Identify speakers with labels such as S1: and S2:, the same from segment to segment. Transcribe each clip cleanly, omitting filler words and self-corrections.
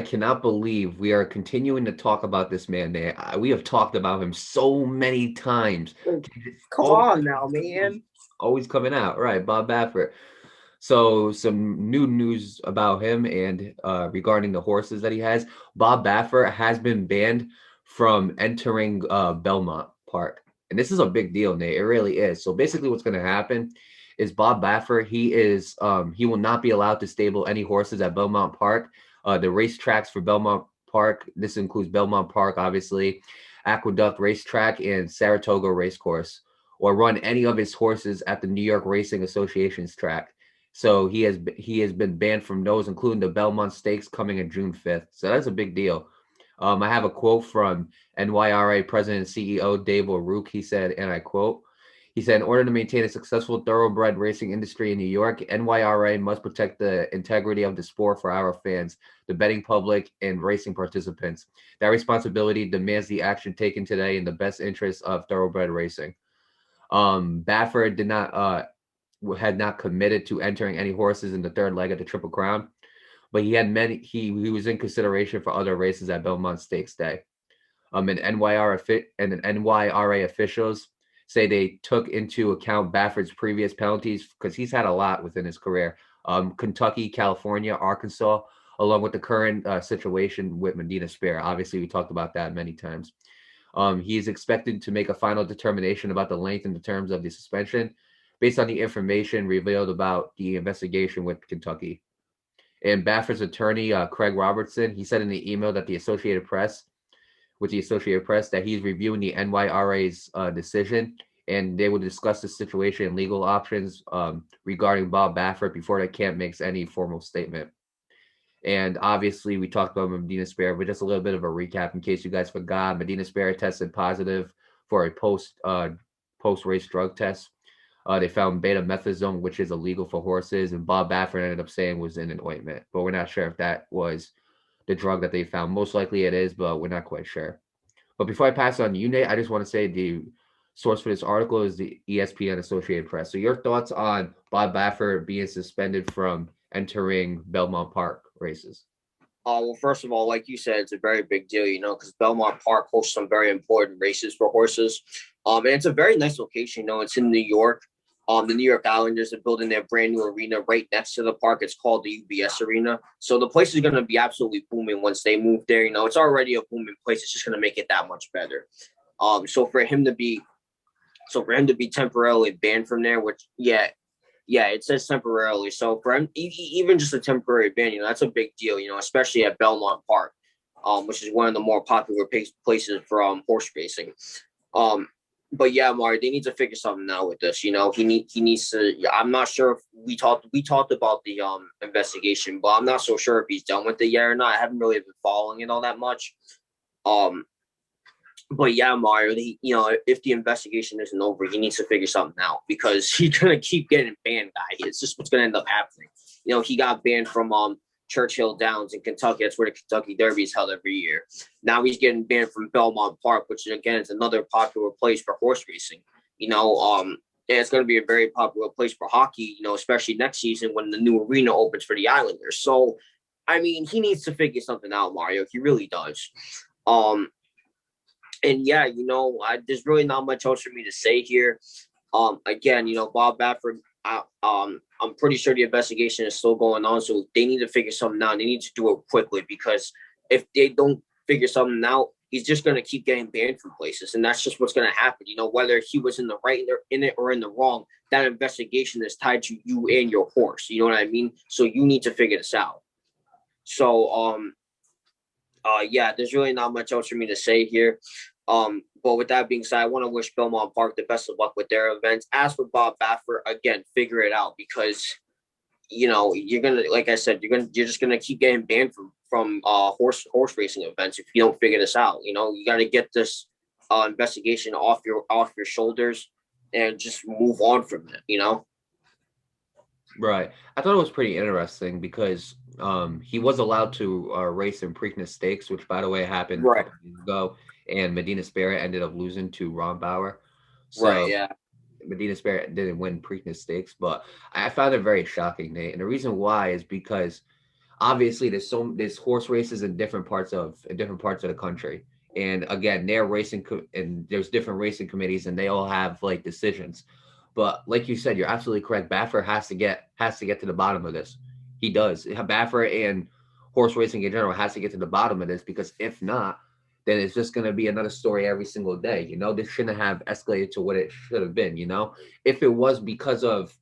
S1: I cannot believe we are continuing to talk about this man, Nate. We have talked about him so many times. It's
S2: Come on now, man.
S1: always coming out, right? Bob Baffert. So some new news about him and regarding the horses that he has. Bob Baffert has been banned from entering Belmont Park, and this is a big deal, Nate. It really is. So basically, what's going to happen is Bob Baffert he will not be allowed to stable any horses at Belmont Park. The racetracks for Belmont Park, this includes Belmont Park, obviously, Aqueduct Racetrack, and Saratoga Racecourse, or run any of his horses at the New York Racing Association's track. So he has been banned from those, including the Belmont Stakes coming in June 5th. So that's a big deal. I have a quote from NYRA President and CEO Dave O'Rourke. He said, and I quote, he said, in order to maintain a successful thoroughbred racing industry in New York, NYRA must protect the integrity of the sport for our fans, the betting public, and racing participants. That responsibility demands the action taken today in the best interest of thoroughbred racing. Baffert had not committed to entering any horses in the third leg of the Triple Crown, but he was in consideration for other races at Belmont Stakes Day. And NYRA officials say they took into account Baffert's previous penalties because he's had a lot within his career. Kentucky, California, Arkansas, along with the current situation with Medina Spirit. Obviously, we talked about that many times. He is expected to make a final determination about the length and the terms of the suspension based on the information revealed about the investigation with Kentucky. And Baffert's attorney, Craig Robertson, he said in the email that the Associated Press that he's reviewing the NYRA's decision, and they will discuss the situation and legal options regarding Bob Baffert before the camp makes any formal statement. And obviously, we talked about Medina Spirit, but just a little bit of a recap in case you guys forgot. Medina Spirit tested positive for a post race drug test. They found betamethasone, which is illegal for horses, and Bob Baffert ended up saying was in an ointment, but we're not sure if that was the drug that they found. Most likely it is, but we're not quite sure. But before I pass on to you, Nate, I just want to say the source for this article is the ESPN Associated Press. So your thoughts on Bob Baffert being suspended from entering Belmont Park races?
S2: Well, first of all, like you said, it's a very big deal, because Belmont Park hosts some very important races for horses. And it's a very nice location. It's in New York. The New York Islanders are building their brand new arena right next to the park. It's called the UBS Arena. So the place is going to be absolutely booming once they move there. It's already a booming place. It's just going to make it that much better. So for him to be temporarily banned from there, which it says temporarily. So for him, even just a temporary ban, that's a big deal. Especially at Belmont Park, which is one of the more popular places for horse racing. But yeah, Mario, they need to figure something out with this. He needs to. I'm not sure if we talked about the investigation, but I'm not so sure if he's done with it yet or not. I haven't really been following it all that much. But yeah, Mario, if the investigation isn't over, he needs to figure something out because he's gonna keep getting banned, guy. It's just what's gonna end up happening. He got banned from Churchill Downs in Kentucky. That's where the Kentucky Derby is held every year. Now he's getting banned from Belmont Park, which again is another popular place for horse racing. And it's going to be a very popular place for hockey. Especially next season when the new arena opens for the Islanders. So, I mean, he needs to figure something out, Mario. He really does. And yeah, there's really not much else for me to say here. Again, Bob Baffert. I'm pretty sure the investigation is still going on, so they need to figure something out. They need to do it quickly because if they don't figure something out, he's just going to keep getting banned from places, and that's just what's going to happen. Whether he was in the right in it or in the wrong, that investigation is tied to you and your horse. You know what I mean? So you need to figure this out. So, yeah, there's really not much else for me to say here. But with that being said, I want to wish Belmont Park the best of luck with their events. As for Bob Baffert, again, figure it out because you're gonna, like I said, you're just gonna keep getting banned from horse racing events if you don't figure this out. You got to get this investigation off your shoulders and just move on from it.
S1: Right. I thought it was pretty interesting because he was allowed to race in Preakness Stakes, which, by the way, happened a
S2: Right.
S1: couple of years ago, and Medina Spirit ended up losing to Ron Bauer.
S2: Right.
S1: So
S2: Yeah.
S1: Medina Spirit didn't win Preakness Stakes, but I found it very shocking, Nate. And the reason why is because obviously there's horse races in different parts of the country, and again they're and there's different racing committees and they all have like decisions. But like you said, you're absolutely correct. Baffert has to get to the bottom of this. He does. Baffert and horse racing in general has to get to the bottom of this, because if not, then it's just going to be another story every single day. This shouldn't have escalated to what it should have been. If it was because of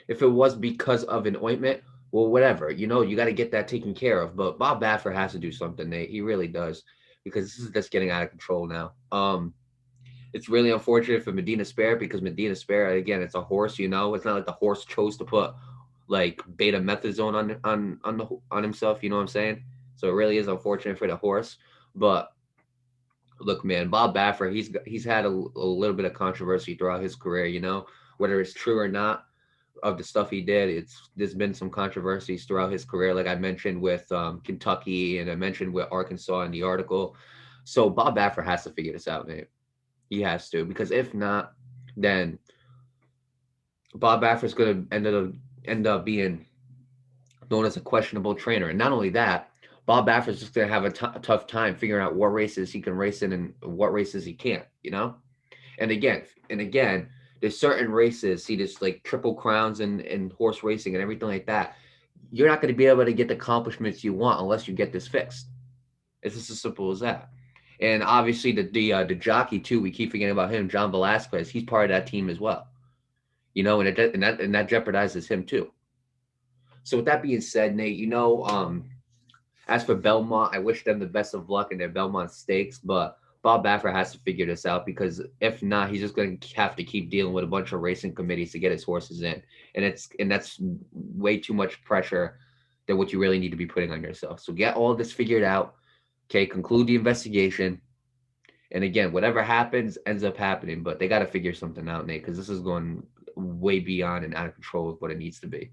S1: an ointment, well, whatever. You got to get that taken care of. But Bob Baffert has to do something, Nate. He really does, because this is just getting out of control now. It's really unfortunate for Medina Spirit, because Medina Spirit, again, it's a horse. It's not like the horse chose to put like betamethasone on himself. You know what I'm saying? So it really is unfortunate for the horse. But look, man, Bob Baffert, he's had a little bit of controversy throughout his career. Whether it's true or not of the stuff he did, there's been some controversies throughout his career, like I mentioned with Kentucky, and I mentioned with Arkansas in the article. So Bob Baffert has to figure this out, mate. He has to, because if not, then Bob Baffert's going to end up being known as a questionable trainer. And not only that, Bob Baffert's just going to have a tough time figuring out what races he can race in and what races he can't. And again, there's certain races, see this like triple crowns and horse racing and everything like that. You're not going to be able to get the accomplishments you want unless you get this fixed. It's just as simple as that. And obviously the jockey too, we keep forgetting about him, John Velasquez. He's part of that team as well. And that jeopardizes him too. So with that being said, Nate, as for Belmont, I wish them the best of luck in their Belmont Stakes, but Bob Baffert has to figure this out, because if not, he's just going to have to keep dealing with a bunch of racing committees to get his horses in, and that's way too much pressure than what you really need to be putting on yourself. So get all this figured out. Okay, conclude the investigation, and again, whatever happens ends up happening. But they got to figure something out, Nate, because this is going way beyond and out of control of what it needs to be.